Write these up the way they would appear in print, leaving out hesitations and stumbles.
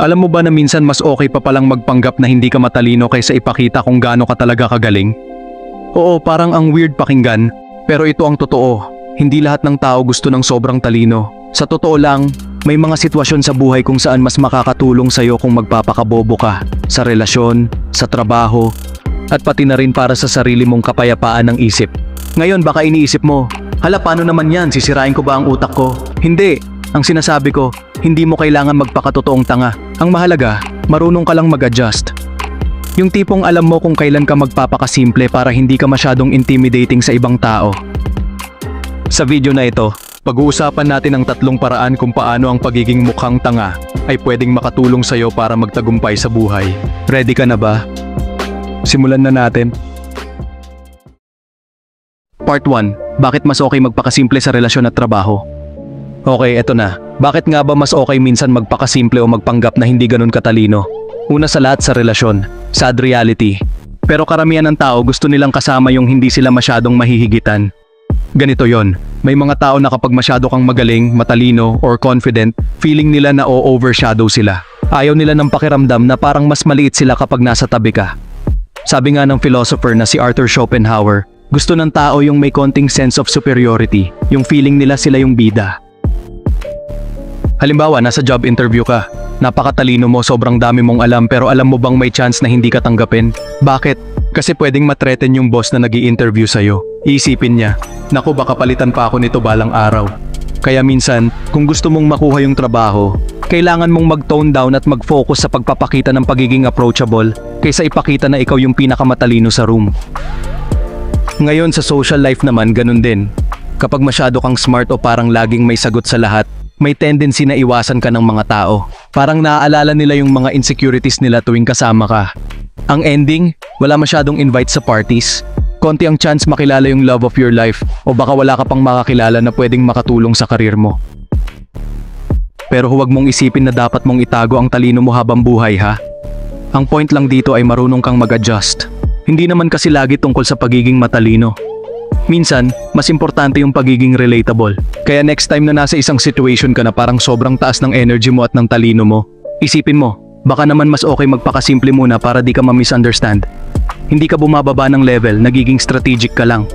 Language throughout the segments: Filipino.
Alam mo ba na minsan mas okay pa palang magpanggap na hindi ka matalino kaysa ipakita kung gaano ka talaga kagaling? Oo, parang ang weird pakinggan, pero ito ang totoo. Hindi lahat ng tao gusto ng sobrang talino. Sa totoo lang, may mga sitwasyon sa buhay kung saan mas makakatulong sa'yo kung magpapakabobo ka. Sa relasyon, sa trabaho, at pati na rin para sa sarili mong kapayapaan ng isip. Ngayon baka iniisip mo, hala paano naman yan, sisirain ko ba ang utak ko? Hindi, ang sinasabi ko, hindi mo kailangan magpakatotoong tanga. Ang mahalaga, marunong ka lang mag-adjust. Yung tipong alam mo kung kailan ka magpapakasimple para hindi ka masyadong intimidating sa ibang tao. Sa video na ito, pag-uusapan natin ang 3 paraan kung paano ang pagiging mukhang tanga ay pwedeng makatulong sa'yo para magtagumpay sa buhay. Ready ka na ba? Simulan na natin. Part 1. Bakit mas okay magpakasimple sa relasyon at trabaho? Okay, eto na. Bakit nga ba mas okay minsan magpakasimple o magpanggap na hindi ganun katalino? Una sa lahat sa relasyon, sad reality. Pero karamihan ng tao gusto nilang kasama yung hindi sila masyadong mahihigitan. Ganito yon. May mga tao na kapag masyado kang magaling, matalino, or confident, feeling nila na o-overshadow sila. Ayaw nila ng pakiramdam na parang mas maliit sila kapag nasa tabi ka. Sabi nga ng philosopher na si Arthur Schopenhauer, gusto ng tao yung may konting sense of superiority, yung feeling nila sila yung bida. Halimbawa, nasa job interview ka. Napakatalino mo, sobrang dami mong alam pero alam mo bang may chance na hindi ka tanggapin? Bakit? Kasi pwedeng matreten yung boss na nag-i-interview sa'yo. Iisipin niya, naku baka palitan pa ako nito balang araw. Kaya minsan, kung gusto mong makuha yung trabaho, kailangan mong mag-tone down at mag-focus sa pagpapakita ng pagiging approachable kaysa ipakita na ikaw yung pinakamatalino sa room. Ngayon sa social life naman ganun din. Kapag masyado kang smart o parang laging may sagot sa lahat, may tendency na iwasan ka ng mga tao. Parang naaalala nila yung mga insecurities nila tuwing kasama ka. Ang ending, wala masyadong invite sa parties. Konti ang chance makilala yung love of your life o baka wala ka pang makakilala na pwedeng makatulong sa karir mo. Pero huwag mong isipin na dapat mong itago ang talino mo habang buhay ha. Ang point lang dito ay marunong kang mag-adjust. Hindi naman kasi lagi tungkol sa pagiging matalino. Minsan, mas importante yung pagiging relatable. Kaya next time na nasa isang situation ka na parang sobrang taas ng energy mo at ng talino mo, isipin mo, baka naman mas okay magpakasimple muna para di ka ma-misunderstand. Hindi ka bumababa ng level, nagiging strategic ka lang.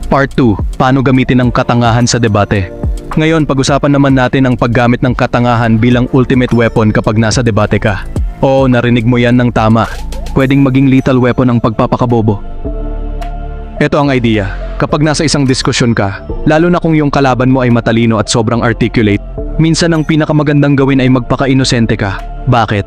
Part 2. Paano gamitin ang katangahan sa debate? Ngayon, pag-usapan naman natin ang paggamit ng katangahan bilang ultimate weapon kapag nasa debate ka. Oo, narinig mo yan ng tama. Pwedeng maging lethal weapon ang pagpapakabobo. Ito ang idea. Kapag nasa isang diskusyon ka, lalo na kung yung kalaban mo ay matalino at sobrang articulate, minsan ang pinakamagandang gawin ay magpaka-inosente ka. Bakit?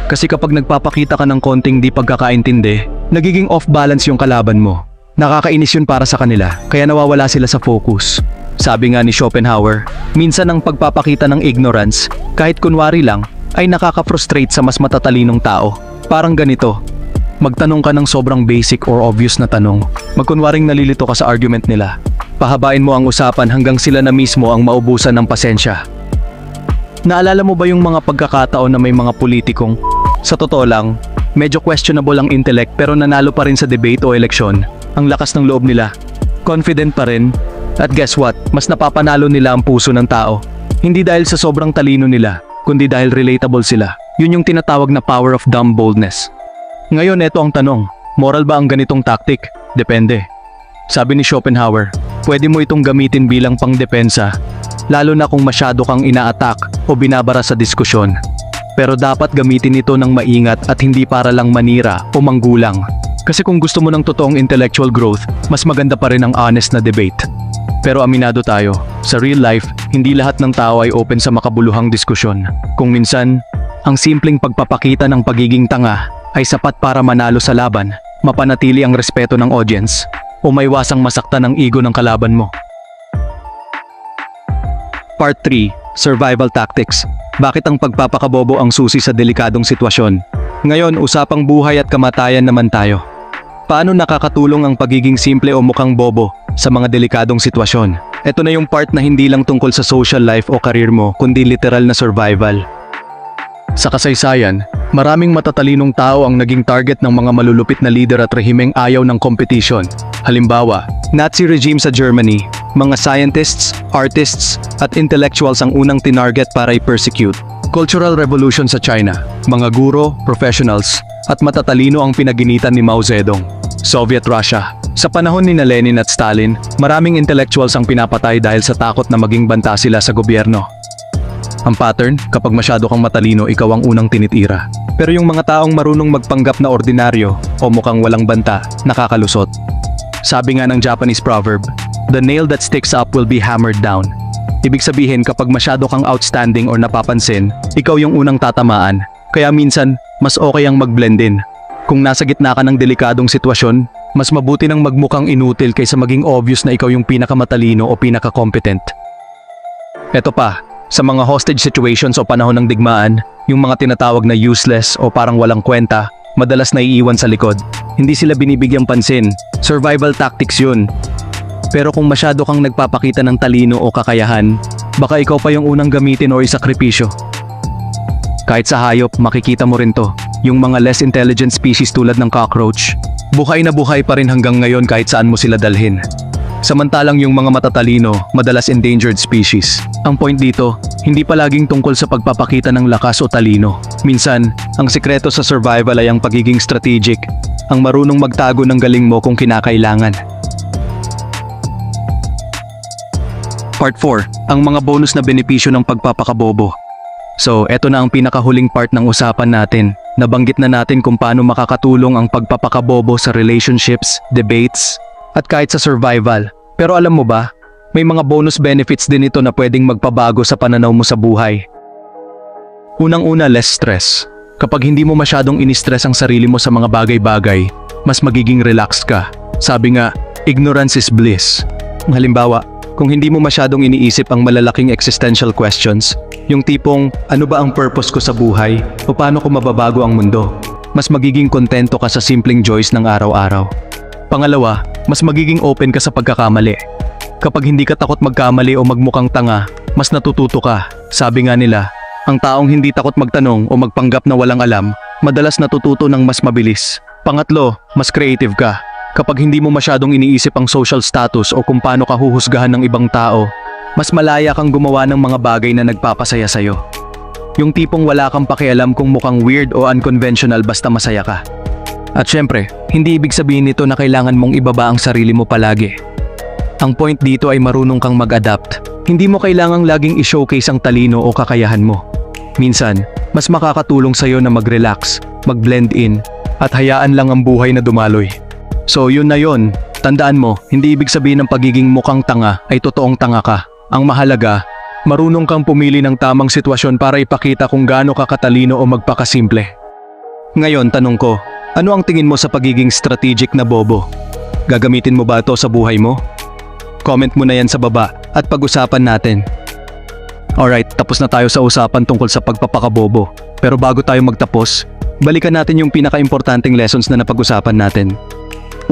Kasi kapag nagpapakita ka ng konting di pagkakaintindi, nagiging off-balance yung kalaban mo. Nakakainis yun para sa kanila, kaya nawawala sila sa focus. Sabi nga ni Schopenhauer, minsan ang pagpapakita ng ignorance, kahit kunwari lang, ay nakaka-frustrate sa mas matatalinong tao. Parang ganito. Magtanong ka ng sobrang basic or obvious na tanong. Magkunwaring nalilito ka sa argument nila. Pahabain mo ang usapan hanggang sila na mismo ang maubusan ng pasensya. Naalala mo ba yung mga pagkakataon na may mga politikong, sa totoo lang, medyo questionable ang intellect pero nanalo pa rin sa debate o eleksyon. Ang lakas ng loob nila. Confident pa rin. At guess what? Mas napapanalo nila ang puso ng tao. Hindi dahil sa sobrang talino nila, kundi dahil relatable sila. Yun yung tinatawag na power of dumb boldness. Ngayon, eto ang tanong. Moral ba ang ganitong tactic? Depende. Sabi ni Schopenhauer, pwede mo itong gamitin bilang pangdepensa, lalo na kung masyado kang ina-attack o binabara sa diskusyon. Pero dapat gamitin ito ng maingat at hindi para lang manira o manggulang. Kasi kung gusto mo ng totoong intellectual growth, mas maganda pa rin ang honest na debate. Pero aminado tayo, sa real life, hindi lahat ng tao ay open sa makabuluhang diskusyon. Kung minsan, ang simpleng pagpapakita ng pagiging tanga ay sapat para manalo sa laban, mapanatili ang respeto ng audience, o maiwasang masaktan ang ego ng kalaban mo. Part 3. Survival Tactics. Bakit ang pagpapakabobo ang susi sa delikadong sitwasyon? Ngayon, usapang buhay at kamatayan naman tayo. Paano nakakatulong ang pagiging simple o mukhang bobo sa mga delikadong sitwasyon? Ito na yung part na hindi lang tungkol sa social life o career mo, kundi literal na survival. Sa kasaysayan, maraming matatalinong tao ang naging target ng mga malulupit na leader at rehimeng ayaw ng kompetisyon. Halimbawa, Nazi regime sa Germany, mga scientists, artists, at intellectuals ang unang tinarget para i-persecute. Cultural Revolution sa China, mga guro, professionals, at matatalino ang pinaginitan ni Mao Zedong. Soviet Russia. Sa panahon ni Lenin at Stalin, maraming intellectuals ang pinapatay dahil sa takot na maging banta sila sa gobyerno. Ang pattern, kapag masyado kang matalino, ikaw ang unang tinitira. Pero yung mga taong marunong magpanggap na ordinaryo o mukhang walang banta, nakakalusot. Sabi nga ng Japanese proverb, "The nail that sticks up will be hammered down." Ibig sabihin kapag masyado kang outstanding or napapansin, ikaw yung unang tatamaan. Kaya minsan, mas okay ang mag-blend in. Kung nasa gitna ka ng delikadong sitwasyon, mas mabuti nang magmukhang inutil kaysa maging obvious na ikaw yung pinakamatalino o pinaka-competent. Eto pa, sa mga hostage situations o panahon ng digmaan, yung mga tinatawag na useless o parang walang kwenta, madalas naiiwan sa likod. Hindi sila binibigyang pansin. Survival tactics yun. Pero kung masyado kang nagpapakita ng talino o kakayahan, baka ikaw pa yung unang gamitin o isakripisyo. Kahit sa hayop, makikita mo rin to. Yung mga less intelligent species tulad ng cockroach, buhay na buhay pa rin hanggang ngayon kahit saan mo sila dalhin. Samantalang yung mga matatalino, madalas endangered species. Ang point dito, hindi palaging tungkol sa pagpapakita ng lakas o talino. Minsan, ang sikreto sa survival ay ang pagiging strategic, ang marunong magtago ng galing mo kung kinakailangan. Part 4, ang mga bonus na benepisyo ng pagpapakabobo. So, eto na ang pinakahuling part ng usapan natin. Nabanggit na natin kung paano makakatulong ang pagpapakabobo sa relationships, debates, at kahit sa survival. Pero alam mo ba, may mga bonus benefits din ito na pwedeng magpabago sa pananaw mo sa buhay. Unang-una, less stress. Kapag hindi mo masyadong ini-stress ang sarili mo sa mga bagay-bagay, mas magiging relaxed ka. Sabi nga, ignorance is bliss. Halimbawa, kung hindi mo masyadong iniisip ang malalaking existential questions, yung tipong, ano ba ang purpose ko sa buhay o paano ko mababago ang mundo, mas magiging kontento ka sa simpleng joys ng araw-araw. Pangalawa, mas magiging open ka sa pagkakamali. Kapag hindi ka takot magkamali o magmukhang tanga, mas natututo ka. Sabi nga nila, ang taong hindi takot magtanong o magpanggap na walang alam, madalas natututo ng mas mabilis. Pangatlo, mas creative ka. Kapag hindi mo masyadong iniisip ang social status o kung paano ka huhusgahan ng ibang tao, mas malaya kang gumawa ng mga bagay na nagpapasaya sa'yo. Yung tipong wala kang pakialam kung mukhang weird o unconventional basta masaya ka. At syempre, hindi ibig sabihin nito na kailangan mong ibaba ang sarili mo palagi. Ang point dito ay marunong kang mag-adapt. Hindi mo kailangang laging i-showcase ang talino o kakayahan mo. Minsan, mas makakatulong sa'yo na mag-relax, mag-blend in, at hayaan lang ang buhay na dumaloy. So yun na yun, tandaan mo, hindi ibig sabihin ng pagiging mukhang tanga ay totoong tanga ka. Ang mahalaga, marunong kang pumili ng tamang sitwasyon para ipakita kung gaano ka katalino o magpakasimple. Ngayon, tanong ko, ano ang tingin mo sa pagiging strategic na bobo? Gagamitin mo ba ito sa buhay mo? Comment mo na yan sa baba at pag-usapan natin. Alright, tapos na tayo sa usapan tungkol sa pagpapakabobo. Pero bago tayo magtapos, balikan natin yung pinaka-importanting lessons na napag-usapan natin.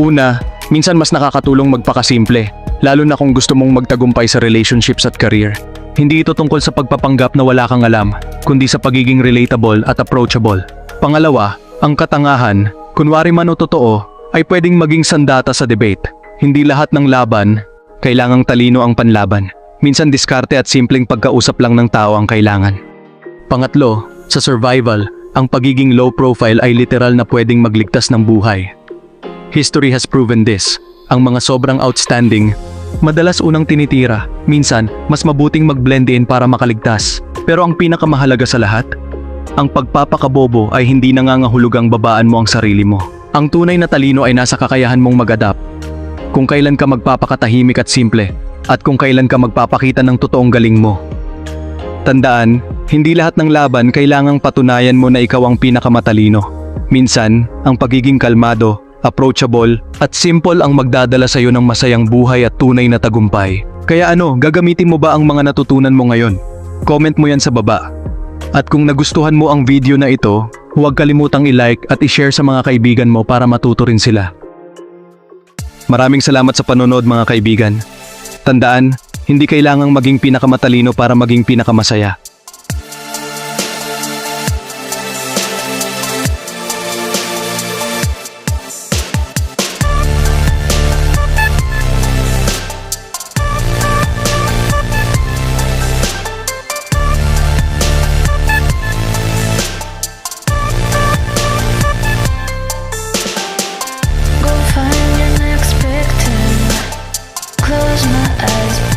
Una, minsan mas nakakatulong magpakasimple, lalo na kung gusto mong magtagumpay sa relationships at career. Hindi ito tungkol sa pagpapanggap na wala kang alam, kundi sa pagiging relatable at approachable. Pangalawa, ang katangahan, kunwari man o totoo, ay pwedeng maging sandata sa debate. Hindi lahat ng laban, kailangang talino ang panlaban. Minsan diskarte at simpleng pagkausap lang ng tao ang kailangan. Pangatlo, sa survival, ang pagiging low profile ay literal na pwedeng magligtas ng buhay. History has proven this. Ang mga sobrang outstanding, madalas unang tinitira. Minsan, mas mabuting mag-blend in para makaligtas. Pero ang pinakamahalaga sa lahat, ang pagpapakabobo ay hindi nangangahulugang babaan mo ang sarili mo. Ang tunay na talino ay nasa kakayahan mong mag-adapt. Kung kailan ka magpapakatahimik at simple, at kung kailan ka magpapakita ng totoong galing mo. Tandaan, hindi lahat ng laban kailangang patunayan mo na ikaw ang pinakamatalino. Minsan, ang pagiging kalmado, approachable, at simple ang magdadala sa iyo ng masayang buhay at tunay na tagumpay. Kaya gagamitin mo ba ang mga natutunan mo ngayon? Comment mo yan sa baba. At kung nagustuhan mo ang video na ito, huwag kalimutang i-like at i-share sa mga kaibigan mo para matuto rin sila. Maraming salamat sa panonood mga kaibigan. Tandaan, hindi kailangang maging pinakamatalino para maging pinakamasaya. close my eyes.